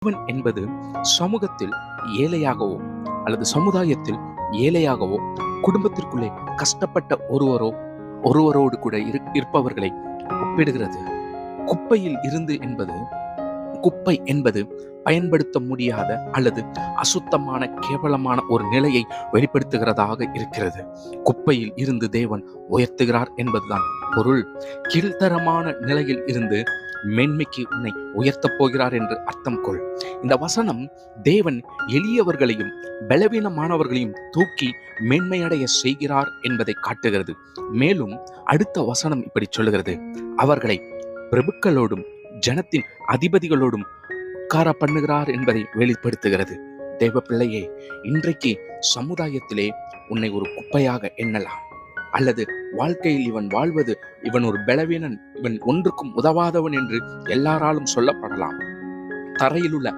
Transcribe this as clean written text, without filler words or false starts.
தேவன் என்பது சமூகத்தில் ஏழையாகவோ அல்லது சமுதாயத்தில் ஏழையாகவோ, குடும்பத்திற்குள்ளே கஷ்டப்பட்ட ஒருவரோடு கூட இருப்பவர்களை ஒப்பிடுகிறது. குப்பையில் இருந்து என்பது குப்பை என்பது பயன்படுத்த முடியாத அல்லது அசுத்தமான கேவலமான ஒரு நிலையை வெளிப்படுத்துகிறதாக இருக்கிறது. குப்பையில் இருந்து தேவன் உயர்த்துகிறார் என்பதுதான் பொருள். கீழ்த்தரமான நிலையில் இருந்து மேன்மைக்கு உன்னை உயர்த்தப் போகிறார் என்று அர்த்தம் கொள். இந்த வசனம் தேவன் எளியவர்களையும் பலவீனமானவர்களையும் தூக்கி மேன்மையடைய செய்கிறார் என்பதை காட்டுகிறது. மேலும் அடுத்த வசனம் இப்படி சொல்லுகிறது, அவர்களை பிரபுக்களோடும் ஜனத்தின் அதிபதிகளோடும் உட்கார பண்ணுகிறார் என்பதை வெளிப்படுத்துகிறது. தேவ பிள்ளையே, இன்றைக்கு சமுதாயத்திலே உன்னை ஒரு குப்பையாக எண்ணலாம், அல்லது வாழ்க்கையில் இவன் ஒரு பலவீனன், இவன் ஒன்றுக்கும் உதவாதவன் என்று எல்லாராலும் சொல்லப்படலாம். தரையில் உள்ள